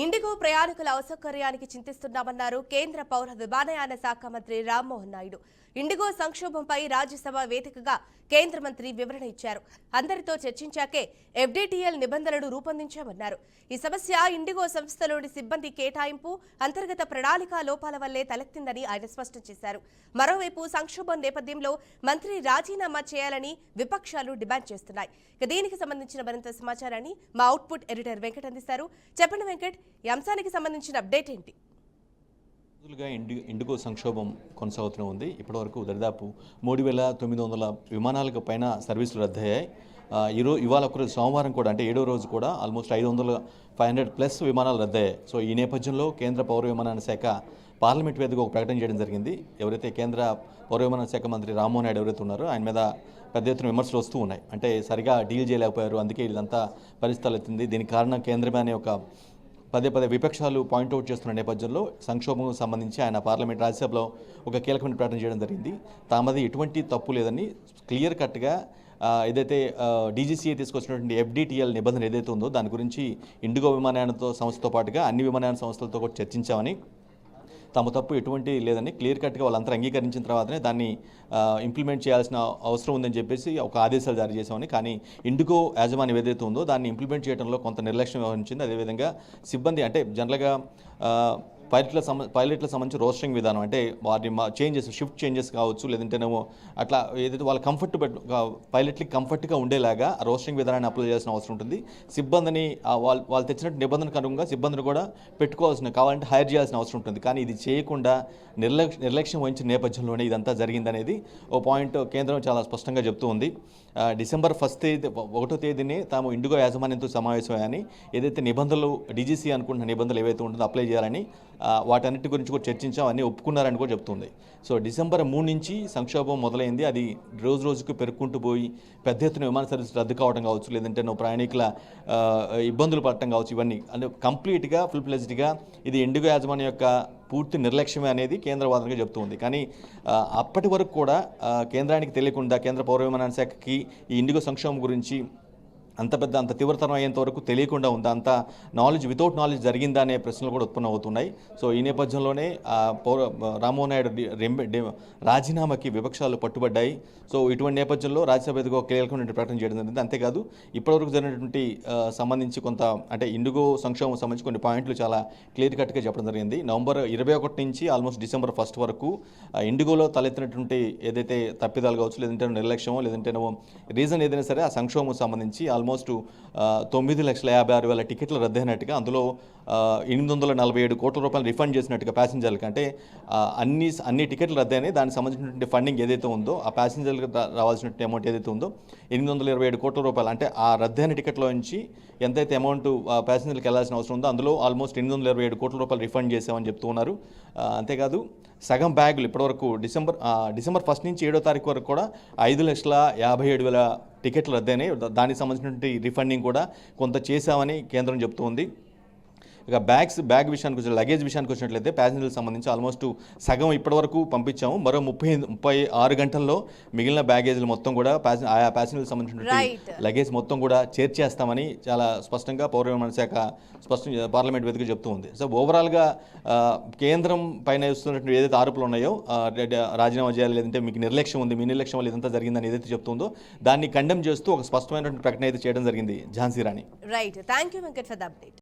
IndiGo ప్రయాణికుల అసౌకర్యానికి చింతిస్తున్నామన్నారు కేంద్ర పౌర విమానయాన శాఖ మంత్రి రామ్మోహన్ నాయుడు. ఇండిగో సంక్షోభంపై రాజ్యసభ వేదికగా కేంద్ర మంత్రి వివరణ ఇచ్చారు. అందరితో చర్చించాకే ఎఫ్డీటీఎల్ నిబంధనలు రూపొందించామన్నారు. ఈ సమస్య ఇండిగో సంస్థలోని సిబ్బంది కేటాయింపు, అంతర్గత ప్రణాళిక లోపాల వల్లే తలెత్తిందని ఆయన స్పష్టం చేశారు. మరోవైపు సంక్షోభం నేపథ్యంలో మంత్రి రాజీనామా చేయాలని విపక్షాలు డిమాండ్ చేస్తున్నాయి. దీనికి సంబంధించిన మరింత సమాచారాన్ని మా అవుట్పుట్ ఎడిటర్ వెంకట్ అందిస్తారు. చెప్పండి వెంకట్, ఈ అంశానికి సంబంధించిన అప్డేట్ ఏంటి? ఇండిగో సంక్షోభం కొనసాగుతూనే ఉంది. ఇప్పటివరకు దాదాపు 3,900 విమానాలకు పైన సర్వీసులు రద్దయ్యాయి. ఇవాళ ఒకరోజు సోమవారం కూడా, అంటే 7వ రోజు కూడా ఆల్మోస్ట్ 500+ విమానాలు రద్దయ్యాయి. సో ఈ నేపథ్యంలో కేంద్ర పౌర విమానయాన శాఖ పార్లమెంట్ వేదిక ఒక ప్రకటన చేయడం జరిగింది. ఎవరైతే కేంద్ర పౌర విమానయాన శాఖ మంత్రి రామ్మోహన్ నాయుడు ఎవరైతే ఉన్నారో ఆయన మీద పెద్ద ఎత్తున విమర్శలు వస్తూ ఉన్నాయి. అంటే సరిగా డీల్ చేయలేకపోయారు, అందుకే ఇదంతా పరిస్థితులు ఎత్తింది. దీనికి కారణం కేంద్రమే అనే ఒక పదే విపక్షాలు పాయింట్అవుట్ చేస్తున్న నేపథ్యంలో సంక్షోభం సంబంధించి ఆయన పార్లమెంట్ రాజ్యసభలో ఒక కీలకమైన ప్రకటన చేయడం జరిగింది. తామది ఎటువంటి తప్పు లేదని క్లియర్ కట్గా ఏదైతే డీజీసీఏ తీసుకొచ్చినటువంటి ఎఫ్డీటీఎల్ నిబంధన ఏదైతే ఉందో దాని గురించి ఇండిగో విమానయాన సంస్థతో పాటుగా అన్ని విమానయాన సంస్థలతో కూడా చర్చించామని, తమ తప్పు ఎటువంటి లేదని క్లియర్ కట్గా వాళ్ళంతా అంగీకరించిన తర్వాతనే దాన్ని ఇంప్లిమెంట్ చేయాల్సిన అవసరం ఉందని చెప్పేసి ఒక ఆదేశాలు జారీ చేశామని. కానీ ఇండిగో యాజమాన్యం ఏదైతే ఉందో దాన్ని ఇంప్లిమెంట్ చేయడంలో కొంత నిర్లక్ష్యం వ్యవహరించింది. అదేవిధంగా సిబ్బంది, అంటే జనరల్గా పైలట్ల సంబంధించి రోస్టరింగ్ విధానం, అంటే వారి షిఫ్ట్ చేంజెస్ కావచ్చు, లేదంటేనేమో అట్లా ఏదైతే వాళ్ళ పైలట్లకి కంఫర్ట్గా ఉండేలాగా రోస్టరింగ్ విధానాన్ని అప్లై చేయాల్సిన అవసరం ఉంటుంది. సిబ్బందిని వాళ్ళు తెచ్చినట్టు నిబంధనకు అనుగుణంగా సిబ్బందిని కూడా కావాలంటే హైర్ చేయాల్సిన అవసరం ఉంటుంది. కానీ ఇది చేయకుండా నిర్లక్ష్యం వహించిన నేపథ్యంలోనే ఇదంతా జరిగిందనేది ఓ పాయింట్ కేంద్రం చాలా స్పష్టంగా చెప్తూ ఉంది. డిసెంబర్ 1వ తేదీనే తాము ఇండిగో యాజమాన్యంతో సమావేశమయ్యాని, ఏదైతే నిబంధనలు డీజీసీ అనుకుంటున్న నిబంధనలు ఏవైతే ఉంటుందో అప్లై చేయాలని, వాటన్నిటి గురించి కూడా చర్చించాం, అన్నీ ఒప్పుకున్నారని కూడా చెప్తుంది. సో డిసెంబర్ 3 నుంచి సంక్షోభం మొదలైంది. అది రోజుకు పెరుక్కుంటూ పోయి పెద్ద ఎత్తున విమాన సర్వీస్ రద్దు కావడం కావచ్చు, లేదంటే ప్రయాణికుల ఇబ్బందులు పడటం కావచ్చు, ఇవన్నీ అంటే కంప్లీట్గా ఫుల్ ఫ్లెజ్డ్గా ఇది ఇండిగో యాజమాన్యం యొక్క పూర్తి నిర్లక్ష్యమే అనేది కేంద్ర వాదనగా చెప్తుంది. కానీ అప్పటి వరకు కూడా కేంద్రానికి తెలియకుండా, కేంద్ర పౌర విమానయాన శాఖకి ఈ ఇండిగో సంక్షోభం గురించి అంత తీవ్రతరం అయ్యేంత వరకు తెలియకుండా ఉందా, అంత వితౌట్ నాలెడ్జ్ జరిగిందా అనే ప్రశ్నలు కూడా ఉత్పన్నం అవుతున్నాయి. సో ఈ నేపథ్యంలోనే రామ్మోహన్ నాయుడు రాజీనామాకి విపక్షాలు పట్టుబడ్డాయి. సో ఇటువంటి నేపథ్యంలో రాజ్యసభ ఎదుగు కీలకమైన ప్రకటన చేయడం జరిగింది. అంతేకాదు ఇప్పటివరకు జరిగినటువంటి సంబంధించి అంటే ఇండిగో సంక్షోభం సంబంధించి కొన్ని పాయింట్లు చాలా క్లియర్ కట్గా చెప్పడం జరిగింది. నవంబర్ 21 నుంచి ఆల్మోస్ట్ డిసెంబర్ 1 వరకు ఇండిగోలో తలెత్తినటువంటి ఏదైతే తప్పిదాలు కావచ్చు, లేదంటే నిర్లక్ష్యమో, లేదంటే రీజన్ ఏదైనా సరే ఆ సంక్షోభం సంబంధించి ఆల్మోస్ట్ 9,56,000 టికెట్లు రద్దయినట్టుగా, అందులో 847 కోట్ల రూపాయలు రిఫండ్ చేసినట్టుగా ప్యాసింజర్లకి, అంటే అన్ని టికెట్లు రద్దయినాయి. దానికి సంబంధించినటువంటి ఫండింగ్ ఏదైతే ఉందో, ఆ ప్యాసింజర్లకు రావాల్సిన అమౌంట్ ఏదైతే ఉందో 827 కోట్ల రూపాయలు, అంటే ఆ రద్దయిన టికెట్లో నుంచి ఎంతైతే అమౌంట్ ప్యాసింజర్లకు వెళ్ళాల్సిన అవసరం ఉందో అందులో ఆల్మోస్ట్ 827 కోట్ల రూపాయలు రిఫండ్ చేసామని చెప్తూ ఉన్నారు. అంతేకాదు సగం బ్యాగులు ఇప్పటివరకు డిసెంబర్ 1 నుంచి 7వ తారీఖు వరకు కూడా 5,57,000 టికెట్లు రద్దయినాయి. దానికి సంబంధించినటువంటి రిఫండింగ్ కూడా కొంత చేశామని కేంద్రం చెప్తూ ఉంది. ఇక బ్యాగ్ విషయానికి వచ్చి, లగేజ్ విషయానికి వచ్చినట్లయితే ప్యాసింజర్లకు సంబంధించి ఆల్మోస్ట్ సగం ఇప్పటివరకు పంపించాము. మరో 36 గంటల్లో మిగిలిన బ్యాగేజ్లు మొత్తం కూడా ఆయా ప్యాసింజర్లకు సంబంధించినటువంటి లగేజ్ మొత్తం కూడా చేర్చేస్తామని చాలా స్పష్టంగా పౌర విమానయాన శాఖ పార్లమెంట్ వేదిక చెప్తూ ఉంది. సో ఓవరాల్గా కేంద్రం పైన ఇస్తున్నటువంటి ఏదైతే ఆరోపణలు ఉన్నాయో, రాజీనామా చేయాలి, లేదంటే మీకు నిర్లక్ష్యం ఉంది, మీ నిర్లక్ష్యం వల్ల ఇదంతా జరిగిందని ఏదైతే చెప్తుందో దాన్ని కండెమ్ చేస్తూ ఒక స్పష్టమైనటువంటి ప్రకటన అయితే చేయడం జరిగింది Jhansi Rani. Right, thank you Venkat for the update.